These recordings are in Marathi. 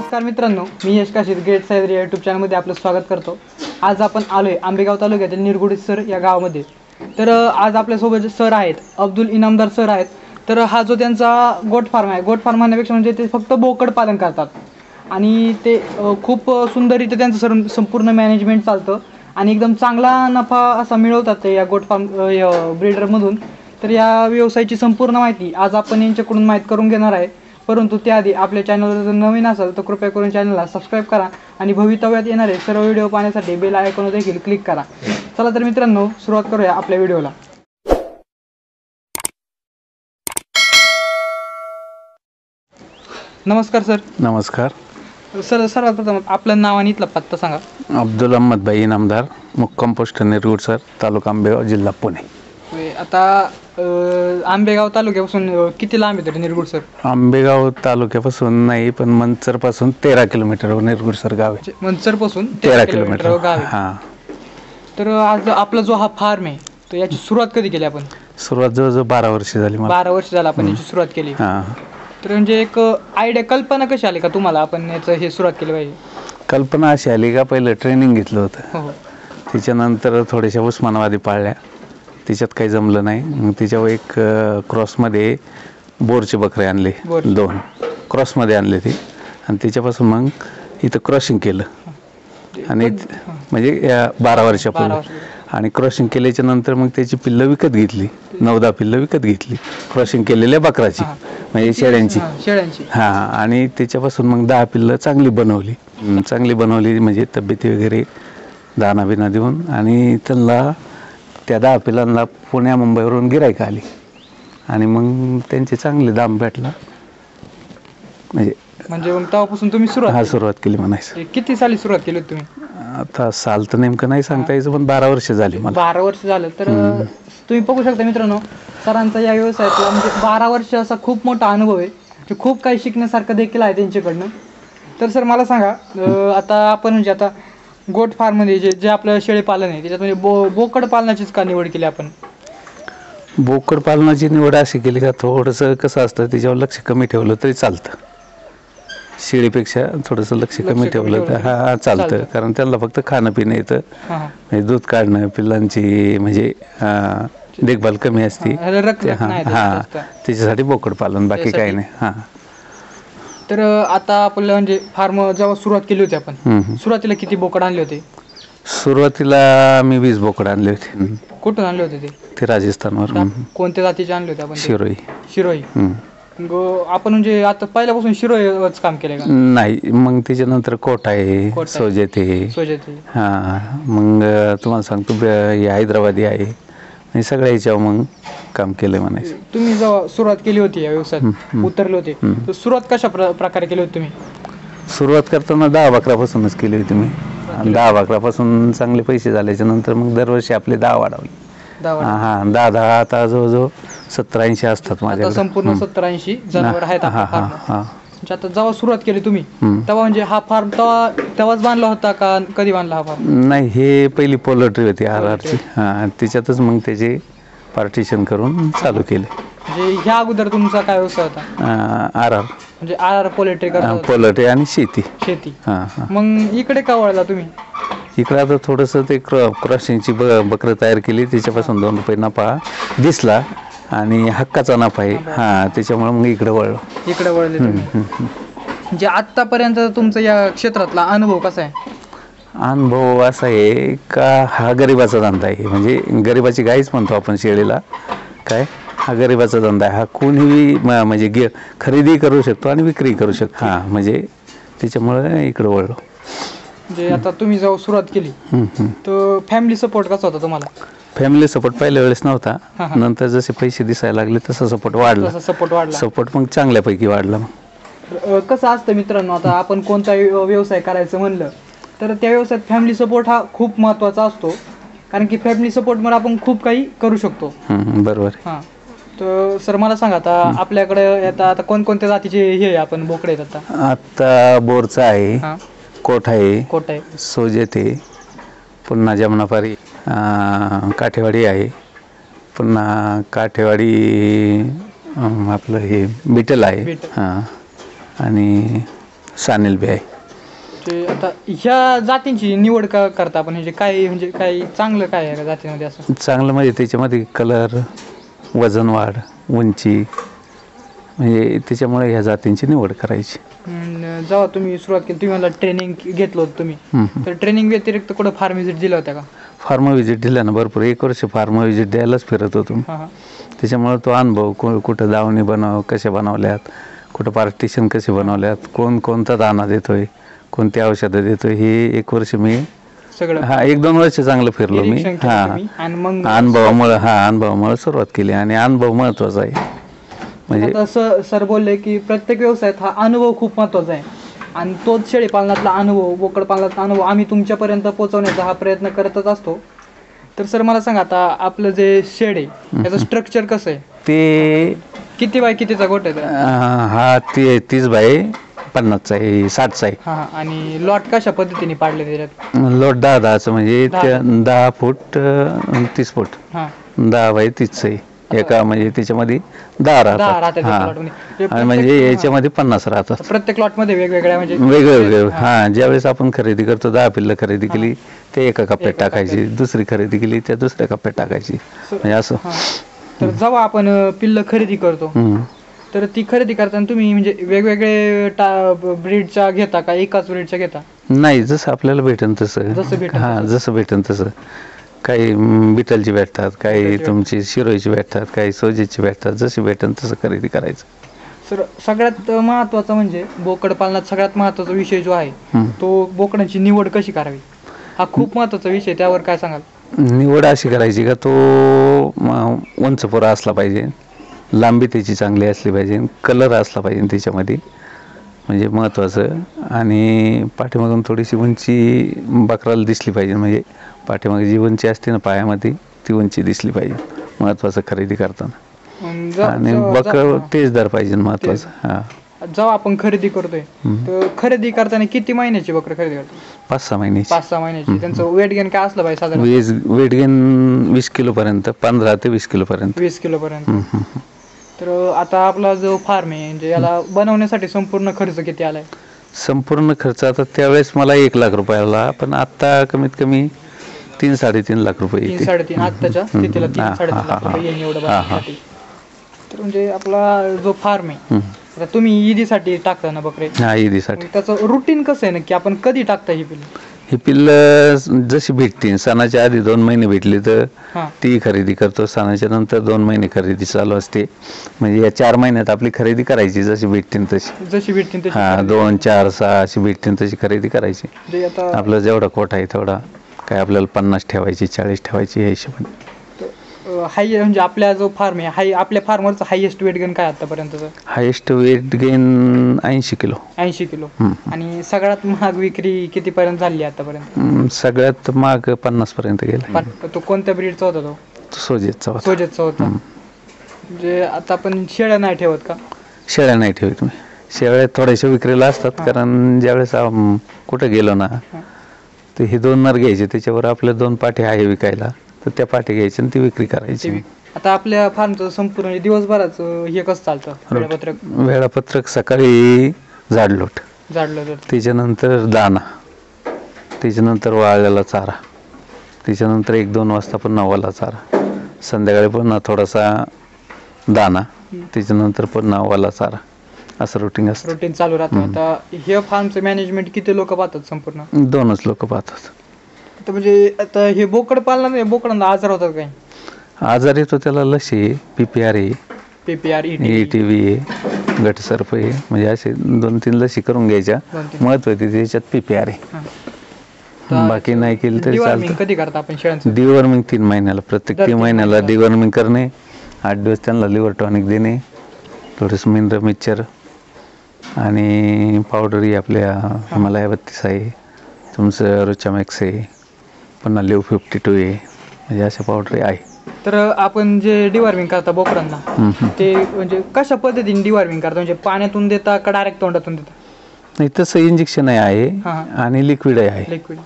नमस्कार मित्रांनो, मी यश काशीद ग्रेट सायद्री यूट्यूब चॅनलमध्ये आपलं स्वागत करतो। आज आपण आलोय आंबेगाव तालुक्यातील निरगुडी सर या गावामध्ये। तर आज आपल्यासोबत जे सर आहेत अब्दुल इनामदार सर आहेत। तर हा जो त्यांचा गोट फार्म आहे, गोट फार्म म्हणण्यापेक्षा म्हणजे ते फक्त बोकड पालन करतात आणि ते खूप सुंदररीत्या त्यांचं संपूर्ण मॅनेजमेंट चालतं आणि एकदम चांगला नफा असा मिळवतात ते या गोट फार्म ब्रीडरमधून। तर या व्यवसायाची संपूर्ण माहिती आज आपण यांच्याकडून माहीत करून घेणार आहे। परंतु त्याआधी आपल्या चॅनलवर जर नवीन असाल तर कृपया करून चॅनलला सबस्क्राईब करा आणि भवितव्यात येणारे सर्व व्हिडिओ पाहण्यासाठी बेल आयकॉन देखील क्लिक करा। चला तर मित्रांनो, सुरुवात करूया आपल्या व्हिडिओला। नमस्कार सर। नमस्कार सर, सर्वात प्रथम आपलं नाव आणि इथला पत्ता सांगा। अब्दुल अहमदभाई इनामदार, मुक्काम पोस्ट निरगुड सर, तालुका आंबेगाव, जिल्हा पुणे। आता आंबेगाव तालुक्यापासून किती लांब आहे निरगुड सर? आंबेगाव तालुक्यापासून नाही, पण मंचर पासून 13 किलोमीटरवर निरगुड सर गाव आहे। मंचर पासून 13 किलोमीटर गाव आहे। हां। तर आज आपला जो हा फार्म आहे तर याची सुरुवात कधी केली आपण? सुरुवात जवळजवळ 12 वर्ष झाली मला। 12 वर्ष झालं आपण याची सुरुवात केली। हां। तर म्हणजे एक आयडिया, कल्पना कशी आली का तुम्हाला आपण याचं हे सुरुवात केली पाहिजे? कल्पना अशी आली का, पहिलं ट्रेनिंग घेतलं होतं, हो। त्याच्यानंतर थोड्याशा उस्मानाबादी पाळल्या, त्याच्यात काही जमलं नाही। मग त्याच्यावर एक क्रॉसमध्ये बोरचे बकरे आणले, 2 क्रॉसमध्ये आणले ते, आणि त्याच्यापासून मग इथं क्रॉसिंग केलं आणि म्हणजे 12 वर्षापूर्वी। आणि क्रॉसिंग केल्याच्या नंतर मग त्याची पिल्लं विकत घेतली, 9-10 पिल्लं विकत घेतली क्रॉसिंग केलेल्या बकराची, म्हणजे शेळ्यांची। हां। आणि त्याच्यापासून मग 10 पिल्लं चांगली बनवली म्हणजे तब्येती वगैरे दाना बिना देऊन। आणि त्यांना त्या 10 पिल्लांना पुण्या मुंबईवरून गिरायक आली आणि मग त्यांचे चांगले दाम भेटला, म्हणजे मग तेव्हापासून तुम्ही सुरुवात केली म्हणायचं। किती साली सुरुवात केली तुम्ही? आता साल तर नेमकं नाही सांगता यायचं, पण 12 वर्ष झाली मला। 12 वर्ष झालं। तर तुम्ही बघू शकता मित्रांनो, सरांचा या व्यवसायातला म्हणजे 12 वर्ष असा खूप मोठा अनुभव आहे, जे खूप काही शिकण्यासारखं देखील आहे त्यांच्याकडनं। तर सर मला सांगा, आता आपण म्हणजे आता गोट फार्ममध्ये जे आपलं शेळी पालन आहे त्याच्यात म्हणजे बोकड पालनाचीच का निवड केली आपण? बोकड पालनाची निवड अशी केली का, थोडंसं कसं असतं त्याच्यावर लक्ष कमी ठेवलं तरी चालतं, शेळीपेक्षा थोडंसं लक्ष कमी ठेवलं तर चालतं। कारण त्यांना फक्त खाणं पिणं येतं, म्हणजे दूध काढणं, पिल्लांची म्हणजे देखभाल कमी असते। हां, त्याच्यासाठी बोकड पालन, बाकी काही नाही। हां। तर आता आपलं म्हणजे फार्म जेव्हा सुरुवात केली होती आपण, सुरुवातीला किती बोकड आणले होते? सुरुवातीला मी 20 बोकड आणले होते। कुठून आणले होते ते? राजस्थानवरून। कोणत्या जातीचे आणले होते आपण? शिरोई। आपण म्हणजे आता पहिल्यापासून शिरोईच काम केलं का? नाही, मग त्याच्यानंतर कोटा आहे, सोजत आहे। हां। मग तुम्हाला सांगतो हैदराबादी आहे, हे सगळ्या याच्यावर मग काम केलं म्हणायचं। तुम्ही जेव्हा सुरुवात केली होती या व्यवसायात उतरले होते, तर सुरुवात कशा प्रकारे केली होती तुम्ही? सुरुवात करताना 10 बकरापासूनच केली होती मी, आणि 10 बकरापासून चांगले पैसे झाल्याच्या नंतर मग दरवर्षी आपले 10 वाढवले। हां, 10 आता जवळजवळ 70-80 असतात माझ्या संपूर्ण 70-80 जनावर आहेत। आता जेव्हा सुरुवात केली तुम्ही तेव्हा म्हणजे हा फार्म तेव्हाच बांधला होता का कधी बांधला हा फार्म? नाही, हे पहिली पोल्ट्री होती आरआरची। हां, त्याच्यातच मग त्याचे पार्टिशन करून चालू केले। म्हणजे ह्या अगोदर तुमचा काय व्यवसाय होता? आरआर, म्हणजे आरआर पोल्ट्री आणि शेती। हां। मग इकडे का वळला तुम्ही? इकडे आता थोडंसं ते क्रॉसिंगची बकरं तयार केली, त्याच्यापासून 2 रुपये नफा दिसला आणि हक्काचा नफा आहे। हां, त्याच्यामुळे मग इकडे वळले तुम्ही। म्हणजे आतापर्यंत तुमचा या क्षेत्रातला अनुभव कसा आहे? अनुभव असा आहे का, हा गरिबाचा धंदा आहे, म्हणजे गरिबाची गाईच म्हणतो आपण शेळीला, काय हा गरिबाचा धंदा आहे। हा कोणीही म्हणजे खरेदी करू शकतो आणि विक्री करू शकतो। हां, म्हणजे त्याच्यामुळे इकडे वळलो। म्हणजे आता तुम्ही जेव्हा सुरुवात केली तर फॅमिली सपोर्ट कसा होता तुम्हाला? फॅमिली सपोर्ट पहिल्या वेळेस नव्हता, नंतर जसे पैसे दिसायला लागले तसा सपोर्ट वाढला। सपोर्ट मग चांगल्यापैकी वाढला। कसं असतं मित्रांनो, आता आपण कोणता व्यवसाय करायचं म्हणलं तर त्या व्यवसायात फॅमिली सपोर्ट हा खूप महत्त्वाचा असतो, कारण की फॅमिली सपोर्टमुळे आपण खूप काही करू शकतो। बरोबर। हां। तर सर मला सांगा, आता आपल्याकडे आता कोणकोणत्या जातीचे हे आपण बोकडे आहेत? आता बोरचा आहे, कोट आहे, सोजत आहे, पुन्हा जमनापारी, काठेवाडी आहे, पुन्हा काठेवाडी आपलं हे बिटल आहे। हां। आणि सानेल बी आहे. ते आता ह्या जातींची निवड का करता आपण, म्हणजे काय चांगलं काय आहे का जातीमध्ये असं? चांगलं म्हणजे त्याच्यामध्ये कलर, वजन वाढ, उंची, म्हणजे त्याच्यामुळे ह्या जातींची निवड करायची. जेव्हा तुम्ही सुरुवात केली तुम्ही मला ट्रेनिंग घेतलं होतं तुम्ही, तर ट्रेनिंग व्यतिरिक्त कुठं फार्म व्हिजिट दिल्या होत्या का? फार्म व्हिजिट दिल्या ना भरपूर, 1 वर्ष फार्म व्हिजिट द्यायलाच फिरत होतो. त्याच्यामुळे तो अनुभव, कुठं दावणी कशा बनवल्यात, कुठं पार्टिशन कसे बनवल्यात, कोणता दाना देतोय, कोणती औषधं देतोय, हे 1 वर्ष मी सगळं 1-2 वर्ष चांगलं फिरलो मी. अनुभवामुळे सुरुवात केली आणि अनुभव महत्वाचा आहे. म्हणजे आता सर बोलले की प्रत्येक व्यवसायात हा अनुभव खूप महत्वाचा आहे आणि तोच शेळीपालनातला अनुभव, बोकड पालनातला अनुभव आम्ही तुमच्यापर्यंत पोहोचवण्याचा हा प्रयत्न करतच असतो. तर सर मला सांगा, आता आपलं जे शेड आहे त्याचं स्ट्रक्चर कसं आहे? ते किती बाय कितीचा गोट आहे? हा 30 बाय 50चा आहे, 60चा आहे. आणि लॉट कशा पद्धतीने पाडले त्याच्यात? लॉट 10-10चं, म्हणजे 10 फूट 30 फूट, 10 बाय 30 आहे एका, म्हणजे त्याच्यामध्ये 10 राहतात. आणि म्हणजे याच्यामध्ये 50 राहतात. प्रत्येक लॉट मध्ये वेगवेगळ्या, म्हणजे वेगवेगळे. ज्यावेळेस आपण खरेदी करतो, 10 पिल्लं खरेदी केली ते एका कप्प्यात टाकायची, दुसरी खरेदी केली त्या दुसऱ्या कप्प्यात टाकायची, म्हणजे असं. तर जेव्हा आपण पिल्लं खरेदी करतो तर ती खरेदी करताना तुम्ही म्हणजे वेगवेगळे ब्रीडच्या घेता का एकाच ब्रीडच्या घेता? नाही, जसं आपल्याला भेटेल तसं. जसं भेटेल तसं. काही बिटलची भेटतात, काही तुमची शिरोईची भेटतात, काही सोजीची भेटतात, जशी भेटेल तसं खरेदी करायचं. सर सगळ्यात महत्वाचं म्हणजे बोकड पालनात सगळ्यात महत्वाचा विषय जो आहे तो बोकडांची निवड कशी करावी, हा खूप महत्वाचा विषय. त्यावर काय सांगाल? निवड अशी करायची का तो उंच पोरा असला पाहिजे, लांबी त्याची चांगली असली पाहिजे, कलर असला पाहिजे त्याच्यामध्ये, म्हणजे महत्त्वाचं. आणि पाठीमागून थोडीशी उंची बकराला दिसली पाहिजे, म्हणजे पाठीमागे जी उंची असते ना पायामध्ये ती उंची दिसली पाहिजे, महत्त्वाचं खरेदी करताना. आणि बकरं तेजदार पाहिजे, महत्त्वाचं. जेव्हा आपण खरेदी करतोय तर खरेदी करताना किती महिन्याची बकरं खरेदी करतो? 5-6 महिन्याची. 5-6 महिन्याची. त्यांचं वेट गेन काय असलं पाहिजे साधारण? वेट गेन 20 किलो पर्यंत, 15 ते 20 किलो पर्यंत. 20 किलो पर्यंत. तर आता आपला जो फार्म आहे म्हणजे याला बनवण्यासाठी संपूर्ण खर्च किती आलाय? संपूर्ण खर्च आता त्यावेळेस मला 1 लाख रुपयाला, पण आता कमीत कमी 3-3.5 लाख रुपये. 3-3.5 आत्ताच्या स्थितीला 3-3.5 लाख रुपये येईल एवढं बनवण्यासाठी. तर म्हणजे आपला जो फार्म आहे, आता तुम्ही ईदीसाठी टाकता ना बकरे? ईदीसाठी. त्याचं रुटीन कसं आहे नक्की, आपण कधी टाकता ही पिल्लं? ही पिल्लं जशी भेटतील, सणाच्या आधी 2 महिने भेटली तर ती खरेदी करतो, सणाच्या नंतर 2 महिने खरेदी चालू असते. म्हणजे या 4 महिन्यात आपली खरेदी करायची, जशी भेटतील तशी. 2, 4, 6 अशी भेटतील तशी खरेदी करायची. आपलं जेवढा कोटा आहे तेवढा, काय आपल्याला 50 ठेवायची, 40 ठेवायची या हिशोबाने. म्हणजे आपल्या जो फार्म आहे, आपल्या फार्मवरचं हायेस्ट वेट गेन काय आतापर्यंतचं? Highest weight gain 80 kilo. 80 kilo. आणि सगळ्यात महाग विक्री कितीपर्यंत झाली आतापर्यंत? सगळ्यात महाग 50 पर्यंत गेला. तो कोणत्या ब्रीडचा होता? तो सोजेतचा होता. म्हणजे आता आपण शेळ्या नाही ठेवत का? शेळ्या नाही ठेवत मी. शेळ्या थोड्याशा विक्रीला असतात, कारण ज्यावेळेस कुठं गेलो ना तर हे 2 नर घ्यायचे, त्याच्यावर आपल्या 2 पाठी आहे विकायला, तर त्या पाठी घ्यायची आणि ती विक्री करायची. आता आपल्या फार्मचं संपूर्ण दिवसभराचं हे कसं चालतं वेळापत्रक? सकाळी झाडलोट, त्याच्यानंतर दाना, त्याच्यानंतर वाळलेला चारा, त्याच्यानंतर 1-2 वाजता पुन्हा ओला चारा, संध्याकाळी पुन्हा थोडासा दाना, त्याच्यानंतर पुन्हा ओला चारा, असं रुटीन असतं. रुटीन चालू राहतं. आता हे फार्मचं मॅनेजमेंट किती लोक पाहतात संपूर्ण? 2च लोक पाहतात. म्हणजे आता हे बोकड पालना, बोकडांना आजार होतात काय? आजार येतो त्याला लशी, PPR आहे, ETV आहे, गटसर्प आहे, म्हणजे असे 2-3 लसी करून घ्यायच्या. महत्व आहे त्याच्यात PPR आहे, बाकी नाही केली तरी चालतं. कधी करता आपण शेळ्यांचं? डिवॉर्मिंग 3 महिन्याला, प्रत्येक 3 महिन्याला डिवॉर्मिंग करणे, 8 दिवस त्यांना लिव्हर टॉनिक देणे, थोडंसं मिनरल मिक्सचर आणि पावडरी आपल्या हिमालया 32 आहे, तुमचं रुचामॅक्स आहे, पुन्हा लिव्ह 52 आहे, म्हणजे अशा पावडरी आहे. तर आपण जे डिवॉर्मिंग करता बोकडांना, ते म्हणजे कशा पद्धतीने डिवॉर्मिंग करता? म्हणजे पाण्यातून देता का डायरेक्ट तोंडातून देता? नाही, तसं इंजेक्शन आहे आणि लिक्विड आहे. लिक्विड.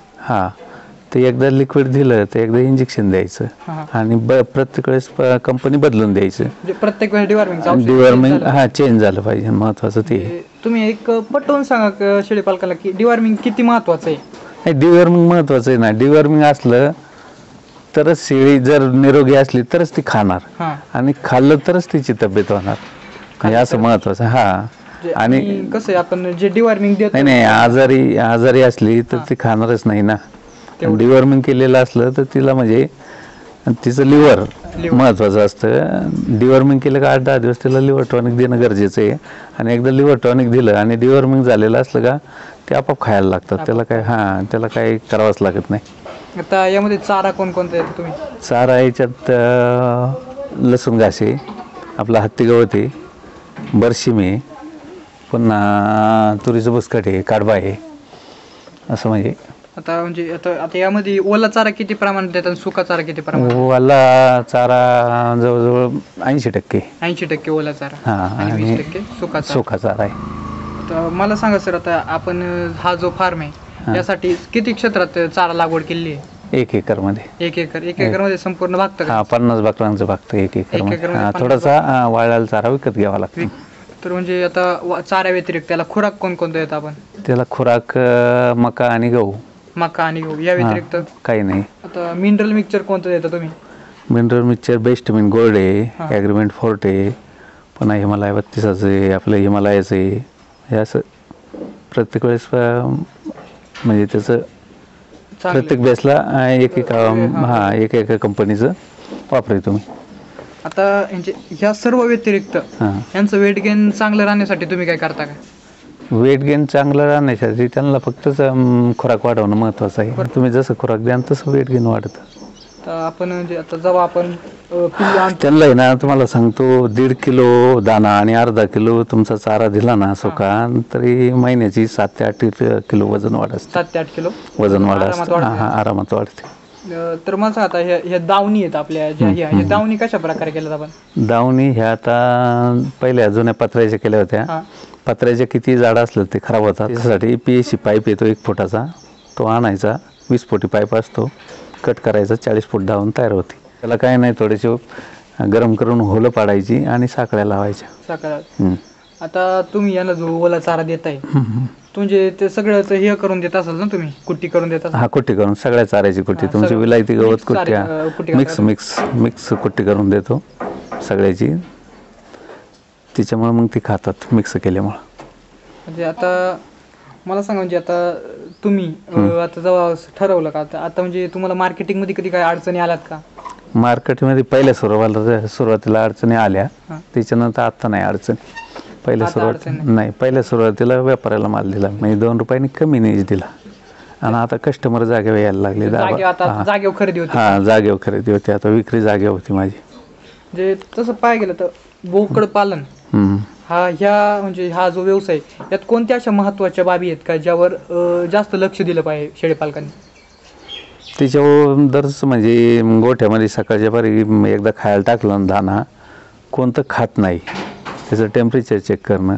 ते एकदा लिक्विड दिलं तर एकदा इंजेक्शन द्यायचं, आणि प्रत्येक वेळेस कंपनी बदलून द्यायचं. प्रत्येक वेळेस डिवॉर्मिंग चेंज झालं पाहिजे, महत्वाचं ते. तुम्ही एक पटवून सांगा शेळी पालकाला की डिवॉर्मिंग किती महत्वाचं आहे. डिवॉर्मिंग महत्वाचं आहे ना. डिवॉर्मिंग असलं तरच शेळी जर निरोगी असली तरच ती खाणार हां आणि खाल्लं तरच तिची तब्येत होणार. म्हणजे असं महत्वाचं. हा आणि कसं आहे आपण जे डिवॉर्मिंग देतो नाही नाही आजारी असली तर ती खाणारच नाही ना. डिवॉर्मिंग केलेलं असलं तर तिला म्हणजे तिचं लिव्हर महत्वाचं असतं. डिवॉर्मिंग केलं का 8-10 दिवस तिला लिव्हर टॉनिक देणं गरजेचं आहे. आणि एकदा लिव्हर टॉनिक दिलं आणि डिवॉर्मिंग झालेलं असलं का ते आपोआप खायला लागतात. त्याला काही करावंच लागत नाही. आता यामध्ये चारा कोणकोणता येतो तुम्ही? चारा याच्यात लसूण घासे, आपला हत्ती गवत आहे, बरशिमे, पुन्हा तुरीचं बुसकट आहे, कडबा आहे, असं म्हणजे. आता यामध्ये ओला चारा किती प्रमाणात देतात, सुका चारा किती प्रमाणात? ओला चारा जवळजवळ 80%. 80% ओला चारा आणि 20% सुका चारा आहे. तर मला सांगा सर, आता आपण हा जो फार्म आहे यासाठी किती क्षेत्रात चारा लागवड केली आहे? 1 एकर मध्ये. 1 एकर मध्ये संपूर्ण भागतं का? 50 बकरांचं भागतं 1 एकर मध्ये. थोडासा वाळलेला चारा विकत घ्यावा लागतो. तर म्हणजे आता चारा व्यतिरिक्त त्याला खुराक कोणकोणतं येतं आपण? त्याला खुराक मका आणि गहू. मका आणि गहू या व्यतिरिक्त काही नाही. आता मिनरल मिक्सचर कोणतं देता तुम्ही? मिनरल मिक्सचर बेस्ट मिन गोल्ड आहे, ॲग्रीमेंट फोर्ट आहे, पुन्हा हिमालय 32 आहे, आपलं हिमालयाचं आहे. हे असं प्रत्येक वेळेस म्हणजे त्याचं प्रत्येक बेसला एक कंपनीचं वापरायचं तुम्ही. आता ह्या सर्व व्यतिरिक्त यांचं वेट गेन चांगलं राहण्यासाठी तुम्ही काय करता का? वेट गेन चांगलं राहण्यासाठी त्यांना फक्तच खुराक वाढवणं महत्वाचं आहे. तुम्ही जसं खुराक द्याल तसं वेट गेन वाढतं. आपण म्हणजे आता जेव्हा आपण त्यांना आहे ना, तुम्हाला सांगतो 1.5 किलो दाना आणि अर्धा किलो तुमचा चारा दिला ना सुका, तरी महिन्याची 7 ते 8 किलो वजन वाढ असते. 7 ते 8 किलो वजन वाढ असते. आरामात वाढते. तर मला आता ह्या दावणी आहेत आपल्या ज्या दावणी कशा प्रकारे केल्यात आपण? दावणी ह्या आता पहिल्या जुन्या पत्र्याच्या केल्या होत्या. पत्र्याचे किती जाड असलं ते खराब होतात. त्यासाठी PSC पाईप येतो 1 फुटाचा, तो आणायचा. 20 फुटी पाईप असतो, कट करायचा, 40 फूट दावून तयार होती. त्याला काय नाही, थोडेसे गरम करून होलं पाडायची आणि साखळ्या लावायच्या. आता तुम्ही याला जो ओला चारा देताय म्हणजे ते सगळं हे करून देत असाल ना तुम्ही? कुट्टी करून देत असाल? कुट्टी करून, सगळ्या चाऱ्याची कुट्टी. तुमची विलायती गवत कुट्ट्या मिक्स कुट्टी करून देतो सगळ्याची. त्याच्यामुळे मग ती खातात मिक्स केल्यामुळं. म्हणजे आता मला सांगा, म्हणजे आता तुम्ही आता जेव्हा ठरवलं का आता म्हणजे तुम्हाला मार्केटिंग मध्ये कधी काय अडचणी आल्यात का? मार्केटमध्ये पहिल्या सुरुवातीला अडचणी आल्या, त्याच्यानंतर आता नाही अडचणी. पहिल्या सुरुवातीला व्यापाऱ्याला माल दिला, म्हणजे 2 रुपयांनी कमी नाही दिला. आणि आता कस्टमर जागेवर यायला लागले. जागेवर खरेदी होती. जागेवर खरेदी होती. आता विक्री जागेवर होती माझी. म्हणजे तसं पाहायला गेलं तर बोकड पालन म्हणजे हा जो व्यवसाय, यात कोणत्या अशा महत्वाच्या बाबी आहेत का ज्यावर जास्त लक्ष दिलं पाहिजे शेळीपालकांनी? त्याच्यावर दरच म्हणजे गोठ्यामध्ये सकाळच्या पारी एकदा खायला टाकलं दाना, कोणतं खात नाही त्याचं टेम्परेचर चेक करणं,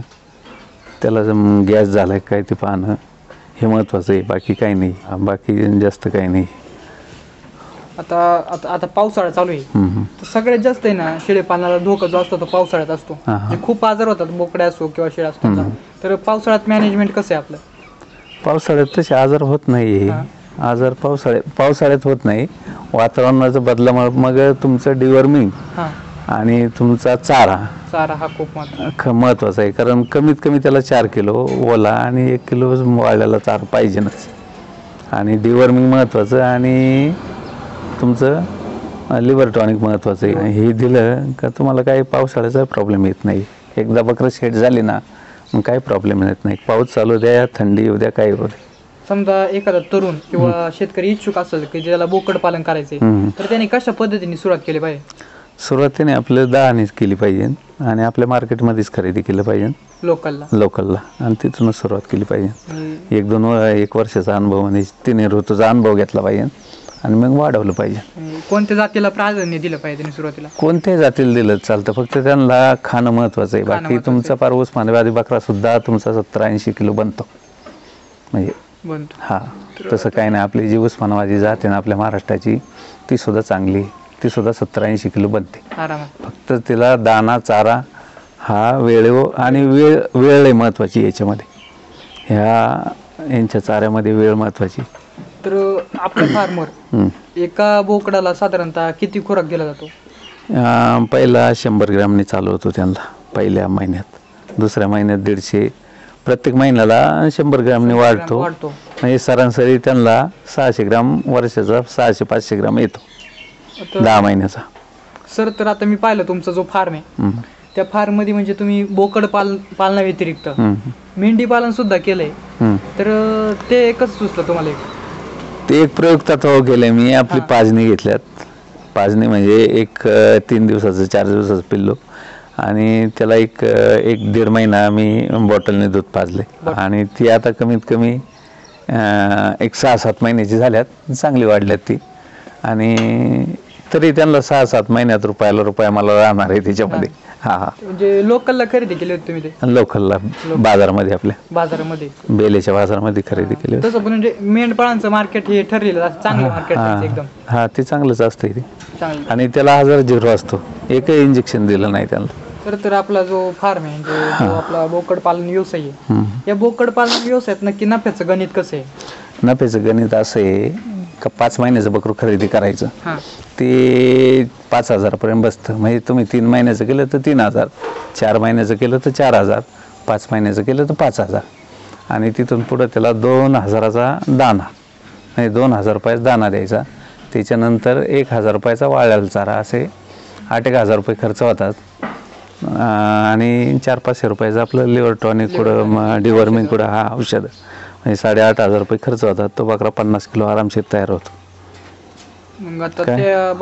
त्याला गॅस झालाय काय ते पाहणं, हे महत्वाचं आहे. बाकी काही नाही, बाकी जास्त काही नाही. आता पावसाळा चालू आहे, तर सगळ्यात जास्त आहे ना शेळीपालनाला धोका जो असतो तो पावसाळ्यात असतो. खूप आजार होतात, बोकड्या असो किंवा शेळ्या असतात. तर पावसाळ्यात मॅनेजमेंट कसं आहे आपलं? पावसाळ्यात तसे आजार होत नाही. आजार पावसाळ्यात होत नाही. वातावरणाचं बदलामुळे मग तुमचं डिवॉर्मिंग आणि तुमचा चारा हा खूप महत्वाचा आहे. कारण कमीत कमी त्याला 4 किलो ओला आणि 1 किलो वाळलेला चारा पाहिजेच. आणि डिवॉर्मिंग महत्वाचं आणि तुमचं लिव्हर टॉनिक महत्वाचं आहे. हे दिलं का तुम्हाला काही पावसाळ्याचा प्रॉब्लेम येत नाही. एकदा बकरं शेड झाली ना मग काही प्रॉब्लेम येत नाही. पाऊस चालू द्या, थंडी येऊ द्या, काही होऊ द्या. समजा एखादा तरुण किंवा शेतकरी इच्छुक असेल की ज्याला बोकड पालन करायचंय, तर त्याने कशा पद्धतीने सुरुवात केली पाहिजे? सुरुवातीने आपलं 10 केली पाहिजे आणि आपल्या मार्केटमध्येच खरेदी केलं पाहिजे लोकलला आणि तिथूनच सुरुवात केली पाहिजे. 1 वर्षाचा अनुभव आणि 3 ऋतूचा अनुभव घेतला पाहिजे आणि मग वाढवलं पाहिजे. कोणत्या जातीला प्राधान्य दिलं पाहिजे सुरुवातीला? कोणत्याही जातीला दिलं चालतं, फक्त त्यांना खाणं महत्वाचं आहे. बाकी तुमचा पार उस्मानाबादी बकरा सुद्धा तुमचा 70-80 किलो बनतो. म्हणजे तसं काही नाही. आपली जी उस्मानाबादी जात आहे ना आपल्या महाराष्ट्राची, ती सुद्धा चांगली, ती सुद्धा 70-80 किलो बनते. फक्त तिला दाना चारा हा आणि वेळ लय महत्वाची याच्यामध्ये. यांच्या चाऱ्यामध्ये वेळ महत्वाची. तर आपला फार्मर एका बोकडाला साधारणतः किती खुराक दिला जातो? पहिला 100 ग्रॅमने चालू होतो त्यांना पहिल्या महिन्यात. दुसऱ्या महिन्यात 150. प्रत्येक महिन्याला 100 ग्रॅमने वाढतो. म्हणजे सरासरी त्यांना 600 ग्रॅम वर्षाचा 600-500 ग्रॅम येतो 10 महिन्याचा. सर तर आता मी पाहिलं तुमचा जो फार्म आहे त्या फार्म मध्ये म्हणजे तुम्ही बोकड पालना व्यतिरिक्त मेंढी पालन सुद्धा केलंय. तर ते कसं सुचलं तुम्हाला? ते एक प्रयोग तत्वावर केलंय मी. आपली पाजणी घेतल्यात. पाजणी म्हणजे एक 3 दिवसाचं 4 दिवसाचं पिल्लू आणि त्याला एक 1.5 महिना मी बॉटलने दूध पाजले आणि ती आता कमीत कमी एक 6-7 महिन्याची झाल्यात. चांगली वाढल्यात ती आणि तरी त्यांना 6-7 महिन्यात रुपया मला राहणार आहे त्याच्यामध्ये. म्हणजे लोकलला खरेदी केली होती तुम्ही? ते लोकलला बाजारामध्ये, आपल्या बाजारामध्ये, बेलेच्या बाजारामध्ये खरेदी केली होती. तसं पण म्हणजे मेंढपाळांचं मार्केट हे ठरलेलं चांगलं मार्केट एकदम. ते चांगलंच असतं ते. आणि त्याला 1000 असतो. एकही इंजेक्शन दिलं नाही त्याला. तर आपला जो फार्म आहे जो आपला बोकड पालन व्यवसाय आहे, या बोकड पालन व्यवसायात नक्की नफ्याचं गणित कसं आहे? नफ्याचं गणित असं आहे का 5 महिन्याचं बकरू खरेदी करायचं, ते 5000 पर्यंत बसतं. म्हणजे तुम्ही 3 महिन्याचं केलं तर 3000, 4 महिन्याचं केलं तर 4000, 5 महिन्याचं केलं तर 5000 आणि तिथून पुढं त्याला 2000चा दाना, म्हणजे 2000 रुपयाचा दाना द्यायचा. त्याच्यानंतर 1000 रुपयाचा वाळलेला चारा, असे 8-1000 रुपये खर्च होतात. आणि 400-500 रुपयाचं आपलं लिव्हर टॉनिक कुठं डिवर्मिंग कुठं औषध, म्हणजे 8500 रुपये खर्च होतात. तो बकरा 50 किलो आरामशीर तयार होतो.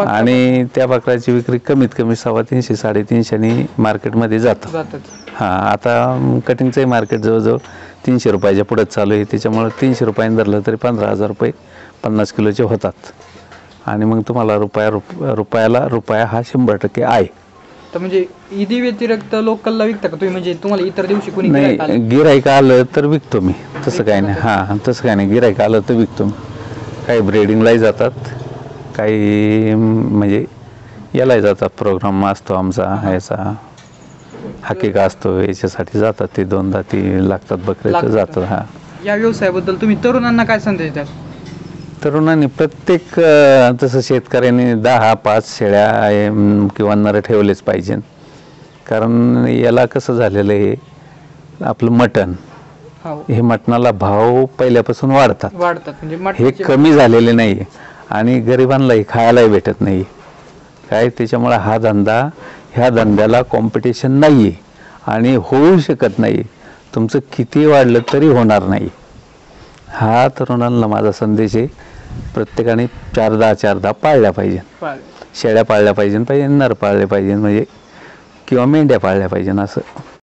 आणि त्या बकऱ्याची विक्री कमीत कमी 350-350 मार्केटमध्ये जातात. आता कटिंगचंही मार्केट जवळजवळ 300 रुपयाच्या पुढेच चालू आहे. त्याच्यामुळे 300 रुपयाने धरलं तरी 15000 रुपये 50 किलोचे होतात. आणि मग तुम्हाला रुपया हा 100% आहे. तर म्हणजे ईदी व्यतिरिक्त लोकलला विकता का तुम्ही? म्हणजे तुम्हाला इतर दिवशी कोणी नाही, गिराईक आलं तर विकतो मी. तसं काही नाही. तसं काही नाही. गिराईक आलं तर विकतो मी. काही ब्रीडिंगलाही जातात, काही म्हणजे यालाही जातात. प्रोग्राम असतो आमचा ह्याचा, हकीका असतो, याच्यासाठी जातात. ते 2दा ती लागतात बकरे तर जातात. या व्यवसायाबद्दल तुम्ही तरुणांना काय संदेश द्याल? तरुणांनी प्रत्येक तसं शेतकऱ्यांनी 10-5 शेळ्या किंवा नर ठेवलेच पाहिजे. कारण याला कसं झालेलं आहे, आपलं मटण, हे मटणाला भाव पहिल्यापासून वाढतात. म्हणजे हे कमी झालेले नाही आणि गरिबांनाही खायलाही भेटत नाही काय. त्याच्यामुळे ह्या धंद्याला कॉम्पिटिशन नाही आहे आणि होऊ शकत नाही. तुमचं किती वाढलं तरी होणार नाही. हा तरुणांना माझा संदेश आहे. प्रत्येकाने 4-10 पाळल्या पाहिजे. शेळ्या पाळल्या पाहिजे, नर पाळले पाहिजे, म्हणजे किंवा मेंढ्या पाळल्या पाहिजे असं.